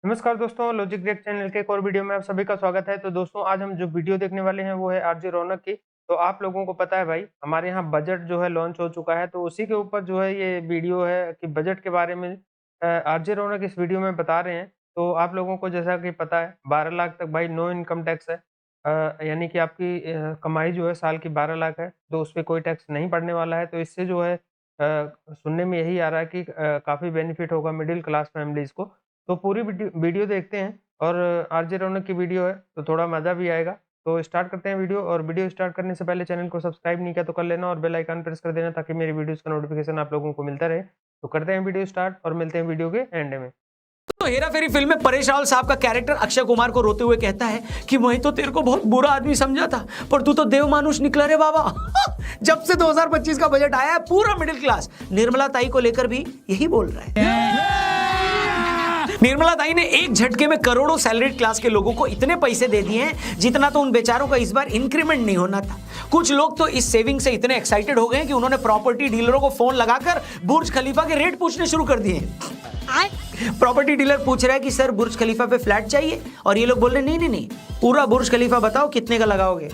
नमस्कार दोस्तों, logic great channel के एक और वीडियो में आप सभी का स्वागत है। तो दोस्तों आज हम जो वीडियो देखने वाले हैं वो है आरजे रौनक की। तो आप लोगों को पता है भाई, हमारे यहाँ बजट जो है लॉन्च हो चुका है, तो उसी के ऊपर जो है ये वीडियो है कि बजट के बारे में आरजे रौनक इस वीडियो में बता रहे हैं। तो आप लोगों को जैसा कि पता है 12 लाख तक भाई नो इनकम टैक्स है। यानी कि आपकी कमाई जो है साल की 12 लाख है, तो उस पे कोई टैक्स नहीं पड़ने वाला है। तो इससे जो है सुनने में यही आ रहा है कि काफ़ी बेनिफिट होगा मिडिल क्लास फैमिलीज़ को। तो पूरी वीडियो देखते हैं और आरजे रौनक की वीडियो है तो थोड़ा मज़ा भी आएगा। तो स्टार्ट करते हैं वीडियो, और वीडियो स्टार्ट करने से पहले चैनल को सब्सक्राइब नहीं किया तो कर लेना और बेल आइकन प्रेस कर देना ताकि मेरी वीडियोज़ का नोटिफिकेशन आप लोगों को मिलता रहे। तो करते हैं वीडियो स्टार्ट और मिलते हैं वीडियो के एंड में। तो हेरा फेरी फिल्म में परेश रावल साहब का कैरेक्टर अक्षय कुमार को रोते हुए कहता है कि मैं तो तेरे को बहुत बुरा आदमी समझा था, पर तू तो देवमानुष निकला रे बाबा। जब से 2025 का बजट आया है पूरा मिडिल क्लास निर्मला ताई को लेकर भी यही बोल रहा है। निर्मला ताई ने एक झटके में करोड़ों सैलरीड क्लास के लोगों को इतने पैसे दे दिए हैं जितना तो उन बेचारों का इस बार इंक्रीमेंट नहीं होना था। कुछ लोग तो इस सेविंग से इतने एक्साइटेड हो गए कि उन्होंने प्रॉपर्टी डीलरों को फोन लगाकर बुर्ज खलीफा के रेट पूछने शुरू कर दिए। प्रॉपर्टी डीलर पूछ रहा है कि सर बुर्ज खलीफा पे फ्लैट चाहिए, और ये लोग बोल रहे नहीं, पूरा बुर्ज खलीफा बताओ कितने का लगाओगे।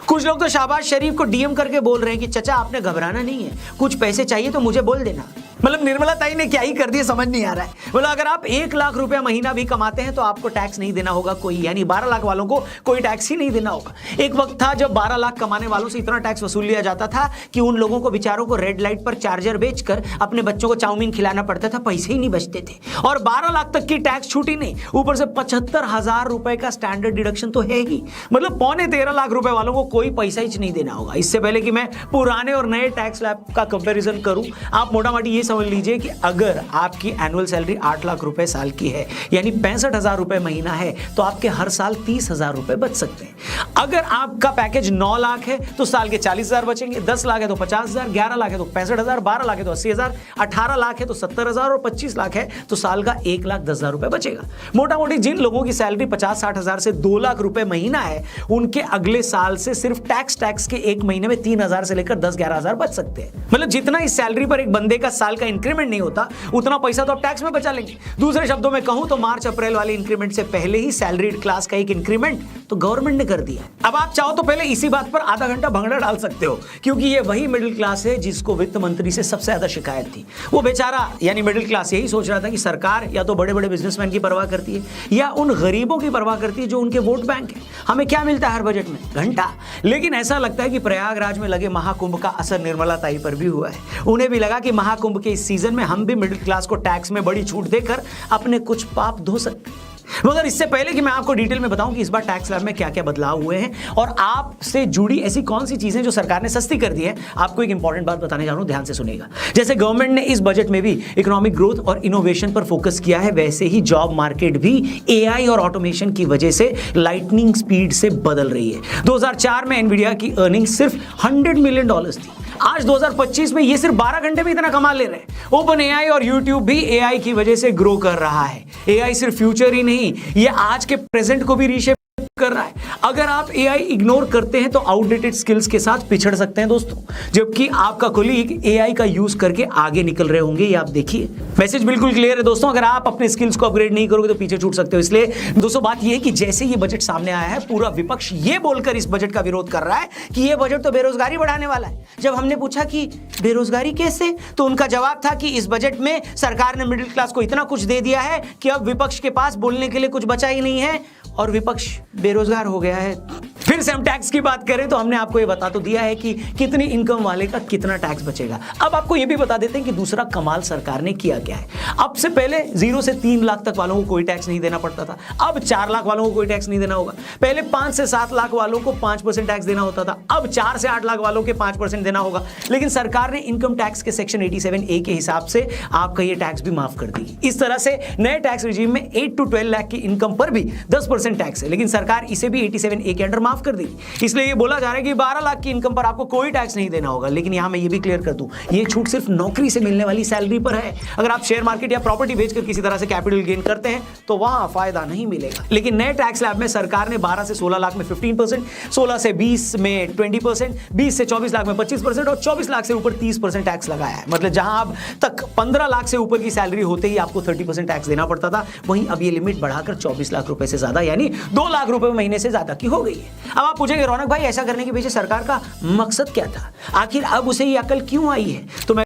कुछ लोग तो शहबाज शरीफ को डीएम करके बोल रहे हैं कि चचा आपने घबराना नहीं है, कुछ पैसे चाहिए तो मुझे बोल देना। मतलब निर्मला ताई ने क्या ही कर दिया समझ नहीं आ रहा है। मतलब अगर आप 1 लाख रुपया महीना भी कमाते हैं तो आपको टैक्स नहीं देना होगा कोई, यानी 12 लाख वालों को कोई टैक्स ही नहीं देना होगा। एक वक्त था जब 12 लाख कमाने वालों से इतना टैक्स वसूल लिया जाता था कि उन लोगों को बेचारों को रेड लाइट पर चार्जर बेचकर अपने बच्चों को चाउमीन खिलाना पड़ता था, पैसे ही नहीं बचते थे। और 12 लाख तक की टैक्स छूटी नहीं, ऊपर से 75,000 रुपए का स्टैंडर्ड डिडक्शन तो है ही। मतलब 13.25 लाख रुपए वालों को कोई पैसा ही नहीं देना होगा। इससे पहले कि मैं पुराने और नए टैक्स स्लैब का कंपैरिजन करूं, आप मोटा मोटी ये समझ लीजिए कि अगर आपकी एनुअल सैलरी 8 लाख रुपए साल की है, यानी 65,000 रुपए महीना है, तो आपके हर साल 30,000 रुपए बच सकते हैं। अगर आपका पैकेज 9 लाख है तो साल के 40,000 बचेंगे, 10 लाख है तो 50,000, 11 लाख है तो 65,000, 12 लाख है तो 80,000, 18 लाख है तो 70,000 और 25 लाख है तो साल का 1,10,000 रुपए बचेगा। मोटा मोटी जिन लोगों की सैलरी 50-60,000 से 2 लाख रुपए महीना है, उनके अगले साल से सिर्फ टैक्स के एक महीने में 3,000 से लेकर 10-11,000 बच सकते हैं। मतलब जितना इस सैलरी पर एक बंदे का साल का इंक्रीमेंट नहीं होता, उतना पैसा तो आप टैक्स में बचा लेंगे। दूसरे शब्दों में कहूं तो मार्च अप्रैल वाले इंक्रीमेंट से पहले ही सैलरीड क्लास का एक इंक्रीमेंट तो गवर्नमेंट ने कर दिया। अब आप चाहो तो पहले इसी बात पर आधा घंटा भंगड़ा डाल सकते हो, क्योंकि ये वही मिडिल क्लास है जिसको वित्त मंत्री से सबसे ज्यादा शिकायत थी। वो बेचारा यानी मिडिल क्लास यही सोच रहा था कि सरकार या तो बड़े बड़े बिजनेसमैन की परवाह करती है या उन गरीबों की परवाह करती है जो उनके वोट बैंक है। हमें क्या मिलता है हर बजट में? घंटा। लेकिन ऐसा लगता है कि प्रयागराज में लगे महाकुंभ का असर निर्मला ताई पर भी हुआ है। उन्हें भी लगा कि महाकुंभ के इस सीजन में हम भी मिडिल क्लास को टैक्स में बड़ी छूट देकर अपने कुछ पाप धो सकते हैं। मगर इससे पहले कि मैं आपको डिटेल में बताऊं कि इस बार टैक्स स्लैब में क्या क्या बदलाव हुए हैं और आपसे जुड़ी ऐसी कौन सी चीजें जो सरकार ने सस्ती कर दी है, आपको एक इंपॉर्टेंट बात बताने जा रहा हूं, ध्यान से सुनिएगा। जैसे गवर्नमेंट ने इस बजट में भी इकोनॉमिक ग्रोथ और इनोवेशन पर फोकस किया है, वैसे ही जॉब मार्केट भी एआई और ऑटोमेशन की वजह से लाइटनिंग स्पीड से बदल रही है। 2004 में एनवीडिया की अर्निंग सिर्फ $100 मिलियन थी। आज 2025 में ये सिर्फ 12 घंटे में इतना कमा ले रहे हैं। ओपन एआई और यूट्यूब भी एआई की वजह से ग्रो कर रहा है। एआई सिर्फ फ्यूचर ही नहीं, ये आज के प्रेजेंट को भी रीशेप कर रहा है। अगर आप एआई इग्नोर करते हैं तो आउटडेटेड स्किल्स के साथ पिछड़ सकते हैं दोस्तों, जबकि आपका कोलीग एआई का यूज करके आगे निकल रहे होंगे। ये आप देखिए, मैसेज बिल्कुल क्लियर है दोस्तों। अगर आप अपने स्किल्स को अपग्रेड नहीं करोगे तो पीछे छूट सकते हो। इसलिए दोस्तों बात यह है कि जैसे ये बजट सामने आया है, पूरा विपक्ष ये बोलकर इस बजट का विरोध कर रहा है कि ये बजट तो बेरोजगारी बढ़ाने वाला है। जब हमने पूछा कि बेरोजगारी कैसे, तो उनका जवाब था कि इस बजट में सरकार ने मिडिल क्लास को इतना कुछ दे दिया है कि अब विपक्ष के पास बोलने के लिए कुछ बचा ही नहीं है और विपक्ष बेरोजगार हो गया है। फिर से हम टैक्स की बात करें तो हमने आपको ये बता तो दिया है कि कितनी इनकम वाले का कितना टैक्स बचेगा। अब आपको ये भी बता देते हैं कि दूसरा कमाल सरकार ने किया क्या है। अब से पहले 0 से 3 लाख तक वालों को कोई टैक्स नहीं देना पड़ता था, अब 4 लाख वालों को कोई टैक्स नहीं देना होगा। पहले 5 से 7 लाख वालों को 5% टैक्स देना होता था, अब 4 से 8 लाख वालों के 5% देना होगा। लेकिन सरकार ने इनकम टैक्स के सेक्शन 87A के हिसाब से आपका ये टैक्स भी माफ कर दी। इस तरह से नए टैक्स रिजीम में 8 to 12 लाख की इनकम पर भी 10% टैक्स है। लेकिन सरकार इसे भी 87A के अंडर माफ कर देगी। इसलिए ये बोला जा रहा है कि 12 लाख की इनकम पर आपको कोई टैक्स नहीं देना होगा। लेकिन यहां मैं ये भी क्लियर कर दूं, ये छूट सिर्फ नौकरी से मिलने वाली सैलरी पर है। अगर आप शेयर मार्केट या प्रॉपर्टी बेचकर किसी तरह से कैपिटल गेन करते हैं तो वहां फायदा नहीं मिलेगा। लेकिन नए टैक्स स्लैब में सरकार ने 12 से 16 लाख में 15%, 16 से 20 में 20%, 20 से 24 लाख में 25% और 24 लाख से ऊपर 30% टैक्स लगाया है। मतलब जहां अब तक 15 लाख से ऊपर की सैलरी होते ही आपको 30% टैक्स देना पड़ता था, वहीं अब ये लिमिट बढ़ाकर 24 लाख रुपए से ज्यादा यानी 2 लाख रुपए महीने से ज्यादा की हो गई है। अब आप पूछेंगे रौनक भाई ऐसा करने के पीछे सरकार का मकसद क्या था, आखिर अब उसे ये अकल क्यों आई है? तो मैं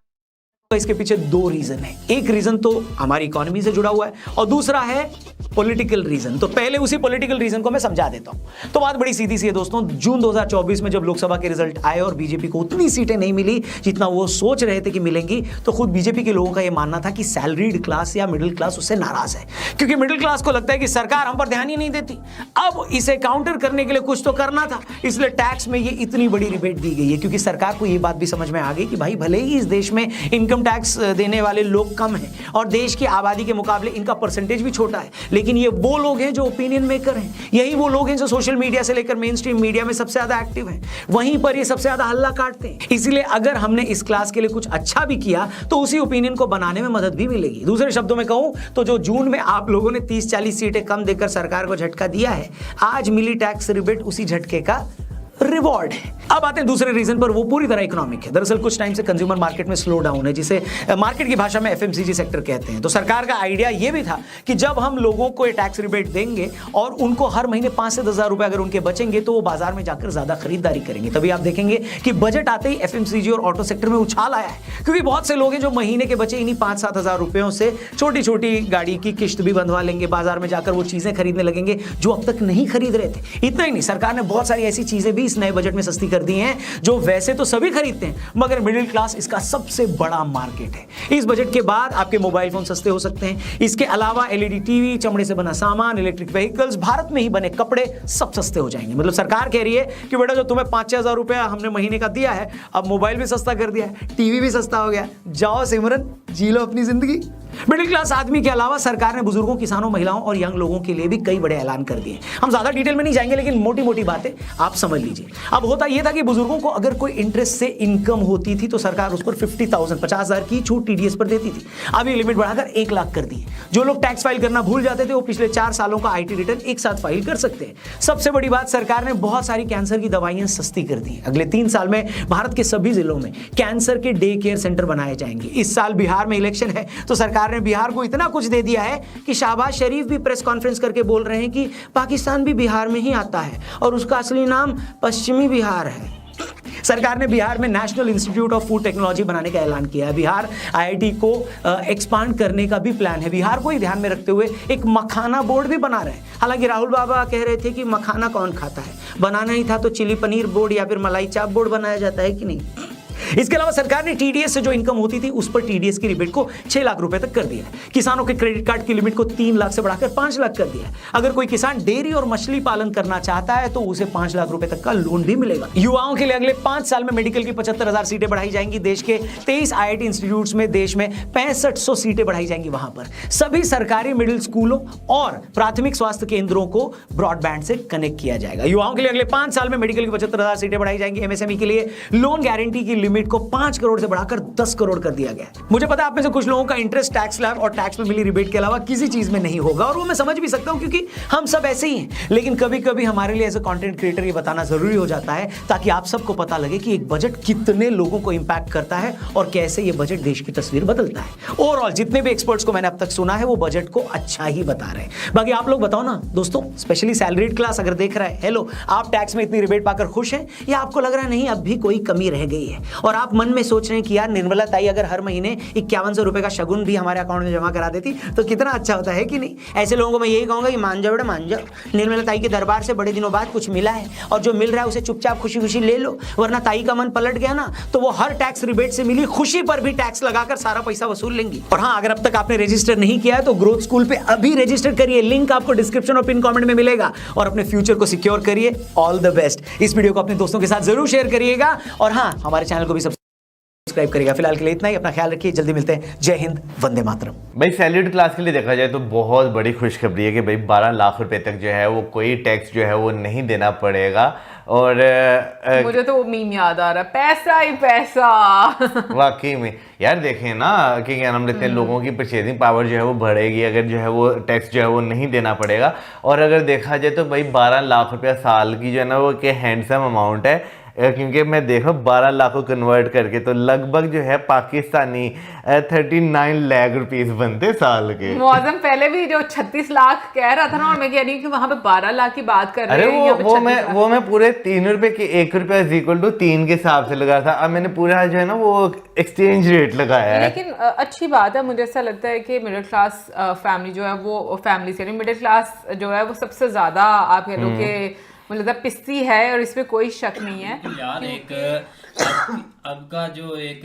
इसके पीछे 2 रीजन है। एक रीजन तो हमारी इकोनॉमी से जुड़ा हुआ है और दूसरा है पॉलिटिकल रीजन। तो पहले उसी पॉलिटिकल रीजन को मैं समझा देता हूं। तो बात बड़ी सीधी सी है दोस्तों, जून 2024 में जब लोकसभा के रिजल्ट आए और बीजेपी को उतनी सीटें नहीं मिली जितना वो सोच रहे थे कि मिलेंगी, तो खुद बीजेपी के लोगों का यह मानना था कि सैलरीड क्लास या मिडिल क्लास उससे नाराज है, क्योंकि मिडिल क्लास को लगता है कि सरकार हम पर ध्यान ही नहीं देती। अब इसे काउंटर करने के लिए कुछ तो करना था, इसलिए टैक्स में ये इतनी बड़ी रिबेट दी गई है, क्योंकि सरकार को ये बात भी समझ में आ गई कि भाई भले ही इस देश में इनकम टैक्स देने वाले लोग कम हैं और देश की आबादी के मुकाबले इनका परसेंटेज भी छोटा है, लेकिन ये वो लोग हैं जो ओपिनियन मेकर हैं, यही वो लोग हैं जो सोशल मीडिया से लेकर मेन स्ट्रीम मीडिया में सबसे ज्यादा एक्टिव हैं, वहीं पर ये सबसे ज्यादा हल्ला काटते हैं। इसलिए अगर हमने इस क्लास के लिए कुछ अच्छा भी किया तो उसी ओपिनियन को बनाने में मदद भी मिलेगी। दूसरे शब्दों में कहूं तो जो जून में आप लोगों ने 30-40 सीटें कम देकर सरकार को झटका दिया है, आज मिली टैक्स रिबेट उसी झटके का रिवॉर्ड है। अब आते हैं दूसरे रीजन पर, वो पूरी तरह इकोनॉमिक है। दरअसल कुछ टाइम से कंज्यूमर मार्केट में स्लो डाउन है, जिसे मार्केट की भाषा में एफएमसीजी सेक्टर कहते हैं। तो सरकार का आइडिया यह भी था कि जब हम लोगों को ये टैक्स रिबेट देंगे और उनको हर महीने 5 से 10 हजार रुपए अगर उनके बचेंगे तो वो बाजार में जाकर ज्यादा खरीदारी करेंगे। तभी आप देखेंगे कि बजट आते ही एफएमसीजी और ऑटो सेक्टर में उछाल आया है, क्योंकि बहुत से लोग हैं जो महीने के बचे इन्हीं 5-7 हजार रुपयों से छोटी छोटी गाड़ी की किश्त भी बंधवा लेंगे, बाजार में जाकर वो चीजें खरीदने लगेंगे जो अब तक नहीं खरीद रहे थे। इतना ही नहीं, सरकार ने बहुत सारी ऐसी चीजें भी इस नए बजट में सस्ती कर दी हैं जो वैसे तो सभी खरीदते हैं, मगर मिडिल क्लास इसका सबसे बड़ा मार्केट है। इस बजट के बाद आपके मोबाइल फोन सस्ते हो सकते हैं। इसके अलावा एलईडी टीवी, चमड़े से बना सामान, इलेक्ट्रिक व्हीकल्स, भारत में ही बने कपड़े सब सस्ते हो जाएंगे। मतलब सरकार कह रही है कि बेटा जो तुम्हें 5-6 हजार रुपया हमने महीने का दिया है, अब मोबाइल भी सस्ता कर दिया है, टीवी भी सस्ता हो गया, जाओ सिमरन जी लो अपनी जिंदगी। मिडिल क्लास आदमी के अलावा सरकार ने बुजुर्गों, किसानों, महिलाओं और यंग लोगों के लिए भी कई बड़े ऐलान कर दिए। हम ज्यादा डिटेल में नहीं जाएंगे, लेकिन मोटी मोटी बातें आप समझ लीजिए। अब होता यह था कि बुजुर्गों को अगर कोई इंटरेस्ट से इनकम होती थी तो सरकार उस पर 50,000 की छूट टीडीएस पर देती थी। अब ये लिमिट बढ़ाकर 1 लाख कर दी है। जो लोग टैक्स फाइल करना भूल जाते थे वो पिछले 4 सालों का आईटी रिटर्न एक साथ फाइल कर सकते हैं। सबसे बड़ी बात, सरकार ने बहुत सारी कैंसर की दवाइयां सस्ती कर दी। अगले 3 साल में भारत के सभी जिलों में कैंसर के डे केयर सेंटर बनाए जाएंगे। इस साल बिहार में इलेक्शन है तो सरकार ने बिहार को इतना कुछ दे दिया है कि शहबाज शरीफ भी प्रेस कॉन्फ्रेंस करके बोल रहे हैं कि पाकिस्तान भी बिहार में ही आता है और उसका असली नाम पश्चिमी बिहार है। सरकार ने बिहार में national institute of food technology बनाने का ऐलान किया है। बिहार आईआईटी को एक्सपांड करने का भी प्लान है। बिहार को ही ध्यान में रखते हुए एक मखाना बोर्ड भी बना रहे हैं। हालांकि राहुल बाबा कह रहे थे कि मखाना कौन खाता है, बनाना ही था तो चिली पनीर बोर्ड या फिर मलाई चाप बोर्ड बनाया जाता है कि नहीं। इसके अलावा सरकार ने टीडीएस से जो इनकम होती थी उस पर टीडीएस की रिबेट को 6 लाख रुपए तक कर दिया है। किसानों के क्रेडिट कार्ड की लिमिट को 3 लाख से बढ़ाकर 5 लाख कर दिया है। अगर कोई किसान डेयरी और मछली पालन करना चाहता है तो उसे 5 लाख रुपए तक का लोन भी मिलेगा। युवाओं के लिए अगले 5 साल में मेडिकल की 75,000 सीटें बढ़ाई जाएंगी। देश के 23 आईआईटी इंस्टीट्यूट्स में देश में 6500 सीटें बढ़ाई जाएंगी। वहां पर सभी सरकारी मिडिल स्कूलों और प्राथमिक स्वास्थ्य केंद्रों को ब्रॉडबैंड से कनेक्ट किया जाएगा। युवाओं के लिए अगले 5 साल में मेडिकल की 75,000 सीटें बढ़ाई जाएंगी। एमएसएमई के लिए लोन गारंटी की लिमिट को 5 करोड़ से बढ़ाकर 10 करोड़ कर दिया गया है। मुझे पता है आप में से कुछ लोगों का इंटरेस्ट टैक्स स्लैब और टैक्स में मिली रिबेट के अलावा किसी चीज में नहीं होगा, और वो मैं समझ भी सकता हूं क्योंकि हम सब ऐसे ही हैं। लेकिन कभी कभी हमारे लिए एज ए कंटेंट क्रिएटर ये बताना जरूरी हो जाता है ताकि आप सबको पता लगे कि एक बजट कितने लोगों को इंपैक्ट करता है और कैसे ये बजट देश की तस्वीर बदलता है। ओवरऑल जितने भी एक्सपर्ट्स को मैंने अब तक सुना है वो बजट को अच्छा ही बता रहे हैं। बाकी आप लोग बताओ ना दोस्तों, स्पेशली सैलरीड क्लास अगर देख रहा है, हेलो, आप टैक्स में इतनी रिबेट पाकर खुश हैं या आपको लग रहा है नहीं अब भी कोई कमी रह गई है और आप मन में सोच रहे हैं कि यार निर्मला ताई अगर हर महीने 5100 रुपए का शगुन भी हमारे अकाउंट में जमा करा देती तो कितना अच्छा होता है कि नहीं। ऐसे लोगों को मैं यही कहूंगा कि मान जाओ बेटा मान जाओ, निर्मला ताई के दरबार से बड़े दिनों बाद कुछ मिला है और जो मिल रहा है उसे चुपचाप खुशी खुशी ले लो, वरना ताई का मन पलट गया ना तो वो हर टैक्स रिबेट से मिली खुशी पर भी टैक्स लगाकर सारा पैसा वसूल लेंगी। और हाँ, अगर अब तक आपने रजिस्टर नहीं किया है तो ग्रोथ स्कूल पे अभी रजिस्टर करिए, लिंक आपको डिस्क्रिप्शन और पिन कमेंट में मिलेगा और अपने फ्यूचर को सिक्योर करिए। All the best. इस वीडियो को अपने दोस्तों के साथ जरूर शेयर करिएगा और हाँ, हमारे चैनल को भी सब्सक्राइब करेगा। फिलहाल के लिए इतना ही, अपना ख्याल रखिए, जल्दी मिलते हैं। जय हिंद, वंदे मातरम। भाई सैल्यूट क्लास के लिए देखा जाए तो बहुत बड़ी खुशखबरी है कि भाई 12 लाख रुपए तक जो है वो कोई टैक्स जो है वो नहीं देना पड़ेगा। और मुझे तो वो मीम याद आ रहा है, पैसा ही पैसा। वाकई में यार देखें ना कि क्या नाम लेते हैं, लोगों की परचेजिंग पावर जो है वो बढ़ेगी अगर जो है वो टैक्स जो है वो नहीं देना पड़ेगा। और अगर देखा जाए तो भाई 12 लाख रुपया साल की जो है ना वो के हैंडसम अमाउंट है, क्योंकि मैं देख रहा हूँ 12 लाख को कन्वर्ट करके तो लगभग जो है पाकिस्तानी 39 लाख रुपीस बनते साल के। मौजम पहले भी जो 36 लाख कह रहा था ना, और मैं कह रही हूँ कि वहां पे 12 लाख की बात कर रहे अरे हैं, यहाँ पे 36 लाख। वो मैं पूरे 3 रुपए के 1 रुपया इज इक्वल टू 3 के हिसाब से लगा था। अब मैंने पूरा जो है ना वो एक्सचेंज रेट लगाया है। लेकिन अच्छी बात है, मुझे ऐसा लगता है कि मिडिल क्लास फैमिली जो है वो फैमिली से नहीं, मिडिल क्लास जो है वो सबसे ज्यादा आप कह लो कि मुझे लगता है पिस्ती है, और इसमें कोई शक नहीं है यार। एक अब का जो एक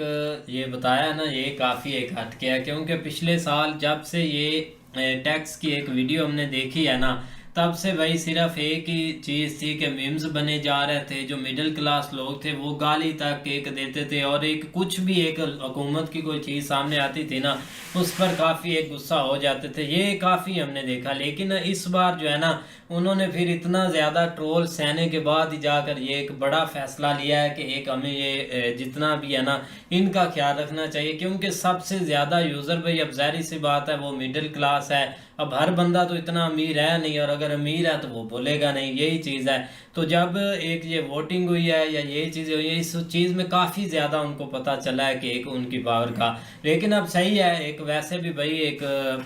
ये बताया ना, ये काफ़ी एक हटके है, क्योंकि पिछले साल जब से ये टैक्स की एक वीडियो हमने देखी है ना, तब से भाई सिर्फ एक ही चीज़ थी कि मीम्स बने जा रहे थे। जो मिडिल क्लास लोग थे वो गाली तक एक देते थे, और एक कुछ भी एक हुकूमत की कोई चीज़ सामने आती थी ना, उस पर काफ़ी एक गुस्सा हो जाते थे। ये काफ़ी हमने देखा। लेकिन इस बार जो है ना, उन्होंने फिर इतना ज़्यादा ट्रोल सहने के बाद ही जाकर ये एक बड़ा फैसला लिया है कि एक हमें ये जितना भी है ना इनका ख्याल रखना चाहिए, क्योंकि सबसे ज़्यादा यूज़र भाई अब ज़ाहिर सी बात है वो मिडिल क्लास है। अब हर बंदा तो इतना अमीर है नहीं, और अगर अमीर है तो वो बोलेगा नहीं, यही चीज़ है। तो जब एक ये वोटिंग हुई है या ये चीज़ हुई है, इस चीज़ में काफ़ी ज़्यादा उनको पता चला है कि एक उनकी पावर का। लेकिन अब सही है, एक वैसे भी भाई एक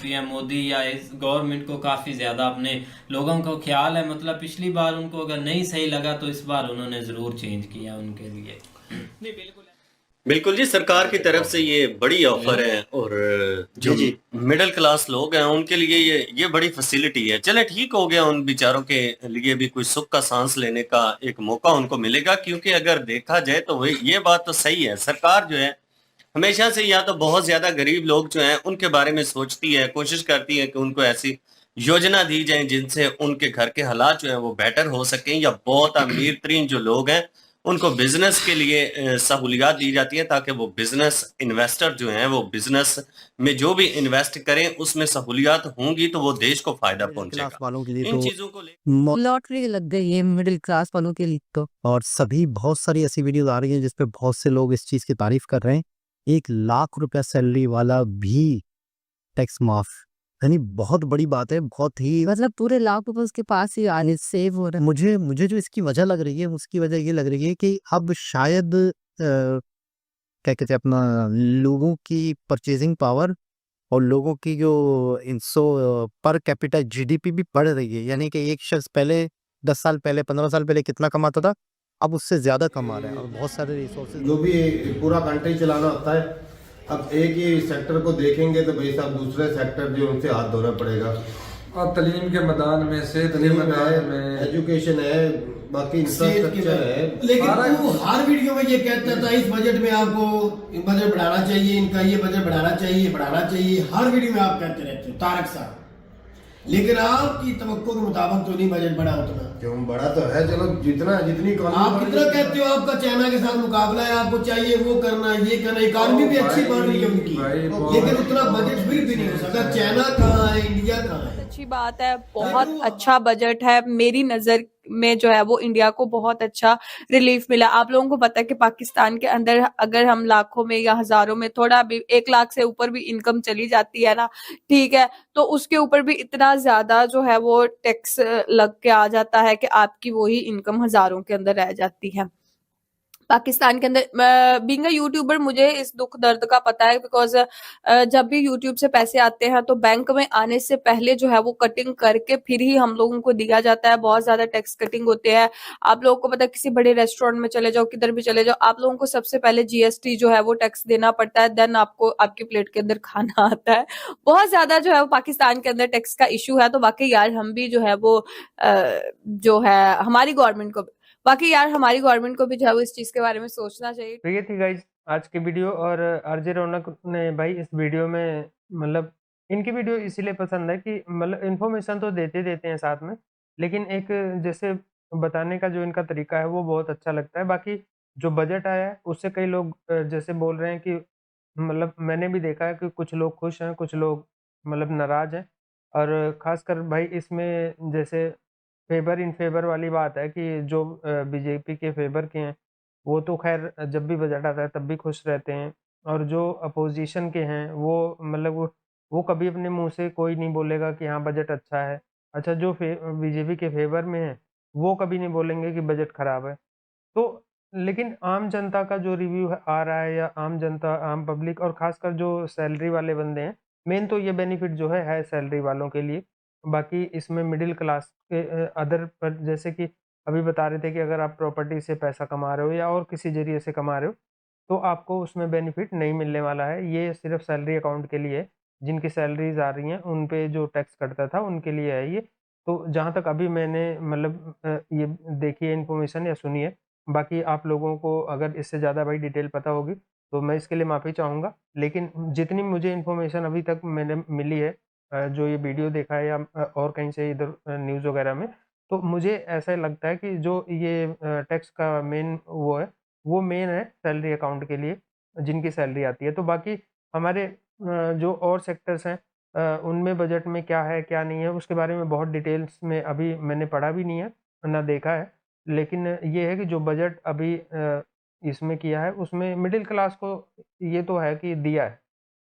पीएम मोदी या इस गवर्नमेंट को काफ़ी ज़्यादा अपने लोगों को ख्याल है। मतलब पिछली बार उनको अगर नहीं सही लगा तो इस बार उन्होंने ज़रूर चेंज किया उनके लिए। नहीं बिल्कुल बिल्कुल जी, सरकार की तरफ से ये बड़ी ऑफर है, और जो मिडिल क्लास लोग हैं उनके लिए ये बड़ी फैसिलिटी है। चले ठीक हो गया, उन बेचारों के लिए भी कुछ सुख का सांस लेने का एक मौका उनको मिलेगा। क्योंकि अगर देखा जाए तो ये बात तो सही है, सरकार जो है हमेशा से या तो बहुत ज्यादा गरीब लोग जो हैं उनके बारे में सोचती है, कोशिश करती है कि उनको ऐसी योजना दी जाए जिनसे उनके घर के हालात जो है वो बेटर हो सकें, या बहुत अमीर तरीन जो लोग हैं उनको बिजनेस के लिए सहूलियात दी जाती है, ताकि वो बिजनेस इन्वेस्टर जो हैं वो बिजनेस में जो भी इन्वेस्ट करें उसमें सहूलियात होंगी तो वो देश को फायदा पहुंचेगा। वालों के लिए इन तो चीजों को ले लॉटरी लग गई है मिडिल क्लास वालों के लिए तो। और सभी बहुत सारी ऐसी वीडियोस आ रही हैं जिसपे बहुत से लोग इस चीज की तारीफ कर रहे हैं। 1 लाख रुपया सैलरी वाला भी टैक्स माफ, यानी बहुत बड़ी बात है, बहुत ही मतलब पूरे लाख रुपए उसके पास ही आने सेव हो रहे हैं। मुझे जो इसकी वजह लग रही है उसकी वजह ये लग रही है कि अब शायद क्या कहते हैं अपना लोगों की परचेजिंग पावर और लोगों की जो पर कैपिटा जीडीपी भी बढ़ रही है। यानी कि एक शख्स पहले 10 साल पहले 15 साल पहले कितना कमाता था, अब उससे ज्यादा कमा रहा है। और बहुत सारे रिसोर्सेज जो भी पूरा कंट्री चलाना होता है, अब एक ही सेक्टर को देखेंगे तो भाई साहब दूसरे सेक्टर जो उनसे हाथ धोना पड़ेगा। और तालीम के मैदान में, सेहत के मैदान में, एजुकेशन है, बाकी इंफ्रास्ट्रक्चर है। लेकिन वो हर वीडियो में ये कहता था इस बजट में आपको बजट बढ़ाना चाहिए, इनका ये बजट बढ़ाना चाहिए, हर वीडियो में आप कहते रहते हो तारक साहब। लेकिन आपकी तवक्को के मुताबिक तो नहीं बजट बढ़ा उतना। क्यों बढ़ा तो है, चलो जितनी आप कितना कहते हो आपका चाइना के साथ मुकाबला है, आपको चाहिए वो करना ये करना, इकॉनमी भी अच्छी बढ़ रही है उनकी, लेकिन उतना बजट फिर भी नहीं हो सकता। चाइना कहाँ है, इंडिया कहाँ है? अच्छी बात है, बहुत अच्छा बजट है। मेरी नजर में जो है वो इंडिया को बहुत अच्छा रिलीफ मिला। आप लोगों को पता है कि पाकिस्तान के अंदर अगर हम लाखों में या हजारों में, थोड़ा भी 1 लाख से ऊपर भी इनकम चली जाती है ना, ठीक है, तो उसके ऊपर भी इतना ज्यादा जो है वो टैक्स लग के आ जाता है कि आपकी वही इनकम हजारों के अंदर रह जाती है। पाकिस्तान के अंदर बीइंग अ यूट्यूबर मुझे इस दुख दर्द का पता है, बिकॉज जब भी यूट्यूब से पैसे आते हैं तो बैंक में आने से पहले जो है वो कटिंग करके फिर ही हम लोगों को दिया जाता है। बहुत ज्यादा टैक्स कटिंग होते हैं। आप लोगों को पता है, किसी बड़े रेस्टोरेंट में चले जाओ, किधर भी चले जाओ, आप लोगों को सबसे पहले जीएसटी जो है वो टैक्स देना पड़ता है, देन आपको आपकी प्लेट के अंदर खाना आता है। बहुत ज्यादा जो है वो पाकिस्तान के अंदर टैक्स का इशू है। तो वाकई यार हम भी जो है वो जो है हमारी गवर्नमेंट को भी जो है वो इस चीज के बारे में सोचना चाहिए। तो ये थी गाइज आज की वीडियो। और आरजे रौनक ने भाई इस वीडियो में मतलब इनकी वीडियो इसीलिए पसंद है कि मतलब इन्फॉर्मेशन तो देते हैं साथ में, लेकिन एक जैसे बताने का जो इनका तरीका है वो बहुत अच्छा लगता है। बाकी जो बजट आया है उससे कई लोग जैसे बोल रहे हैं कि मतलब मैंने भी देखा है कि कुछ लोग खुश हैं, कुछ लोग मतलब नाराज़ हैं। और ख़ासकर भाई इसमें जैसे फ़ेवर इन फ़ेवर वाली बात है कि जो बीजेपी के फ़ेवर के हैं, वो तो ख़ैर जब भी बजट आता है तब भी खुश रहते हैं। और जो अपोज़िशन के हैं वो मतलब वो कभी अपने मुँह से कोई नहीं बोलेगा कि हाँ बजट अच्छा है। अच्छा जो बीजेपी के फ़ेवर में हैं, वो कभी नहीं बोलेंगे कि बजट ख़राब है। तो लेकिन आम जनता का जो रिव्यू है आ रहा है या आम जनता, आम पब्लिक और ख़ासकर जो सैलरी वाले बंदे हैं, मेन तो ये बेनिफिट जो है सैलरी वालों के लिए। बाकी इसमें मिडल क्लास के अदर पर जैसे कि अभी बता रहे थे कि अगर आप प्रॉपर्टी से पैसा कमा रहे हो या और किसी ज़रिए से कमा रहे हो, तो आपको उसमें बेनिफिट नहीं मिलने वाला है। ये सिर्फ़ सैलरी अकाउंट के लिए है, जिनकी सैलरीज़ आ रही हैं, उन पे जो टैक्स कटता था, उनके लिए है ये। तो जहाँ तक अभी मैंने मतलब ये देखी है इन्फॉर्मेशन या सुनी है, बाकी आप लोगों को अगर इससे ज़्यादा भाई डिटेल पता होगी, तो मैं इसके लिए माफ़ी चाहूँगा। लेकिन जितनी मुझे इन्फॉर्मेशन अभी तक मैंने मिली है जो ये वीडियो देखा है या और कहीं से इधर न्यूज़ वगैरह में, तो मुझे ऐसा लगता है कि जो ये टैक्स का मेन वो है, वो मेन है सैलरी अकाउंट के लिए, जिनकी सैलरी आती है। तो बाकी हमारे जो और सेक्टर्स हैं उनमें बजट में क्या है, क्या नहीं है, उसके बारे में बहुत डिटेल्स में अभी मैंने पढ़ा भी नहीं है, ना देखा है। लेकिन ये है कि जो बजट अभी इसमें किया है, उसमें मिडल क्लास को ये तो है कि दिया है।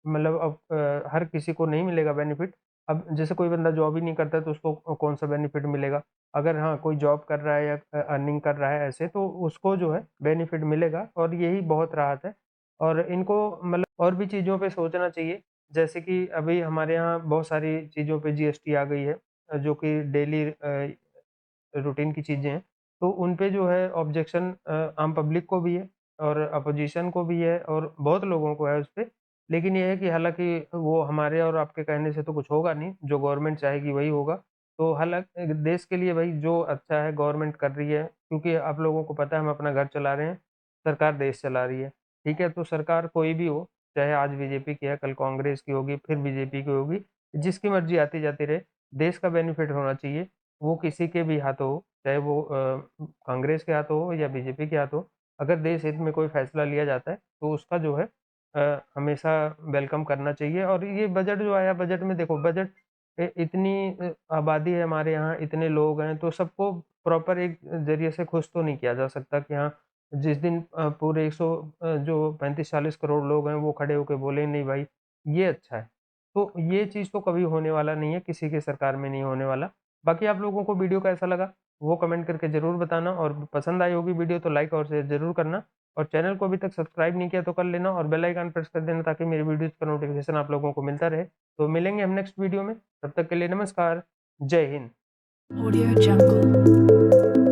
मतलब अब हर किसी को नहीं मिलेगा बेनिफिट। अब जैसे कोई बंदा जॉब ही नहीं करता है तो उसको कौन-सा बेनिफिट मिलेगा? अगर हाँ, कोई जॉब कर रहा है या अर्निंग कर रहा है ऐसे तो उसको जो है बेनिफिट मिलेगा और यही बहुत राहत है। और इनको मतलब और भी चीज़ों पे सोचना चाहिए, जैसे कि अभी हमारे यहाँ बहुत सारी चीज़ों पे जीएसटी आ गई है जो कि डेली रूटीन की चीज़ें हैं। तो उन पे जो है ऑब्जेक्शन आम पब्लिक को भी है और अपोज़िशन को भी है और बहुत लोगों को है उसपे। लेकिन ये है कि हालाँकि वो हमारे और आपके कहने से तो कुछ होगा नहीं, जो गवर्नमेंट चाहेगी वही होगा। तो हालाँकि देश के लिए भई जो अच्छा है गवर्नमेंट कर रही है, क्योंकि आप लोगों को पता है हम अपना घर चला रहे हैं, सरकार देश चला रही है। ठीक है? तो सरकार कोई भी हो, चाहे आज बीजेपी की है, कल कांग्रेस की होगी, फिर बीजेपी की होगी, जिसकी मर्ज़ी आती जाती रहे, देश का बेनिफिट होना चाहिए। वो किसी के भी हाथों हो, चाहे वो कांग्रेस के हाथों हो या बीजेपी के हाथों हो, अगर देश हित में कोई फैसला लिया जाता है, तो उसका जो है हमेशा वेलकम करना चाहिए। और ये बजट जो आया, बजट में देखो बजट इतनी आबादी है हमारे यहाँ, इतने लोग हैं, तो सबको प्रॉपर एक ज़रिए से खुश तो नहीं किया जा सकता कि हाँ, जिस दिन पूरे 100 जो 35-40 करोड़ लोग हैं, वो खड़े होके बोले, "नहीं भाई, ये अच्छा है।" तो ये चीज़ तो कभी होने वाला नहीं है, किसी की सरकार में नहीं होने वाला। बाकी आप लोगों को वीडियो कैसा लगा वो कमेंट करके ज़रूर बताना और पसंद आई होगी वीडियो तो लाइक और शेयर ज़रूर करना और चैनल को अभी तक सब्सक्राइब नहीं किया तो कर लेना और बेल आइकन प्रेस कर देना ताकि मेरी वीडियोज़ का नोटिफिकेशन आप लोगों को मिलता रहे। तो मिलेंगे हम नेक्स्ट वीडियो में, तब तक के लिए नमस्कार, जय हिंद। Audio Jungle.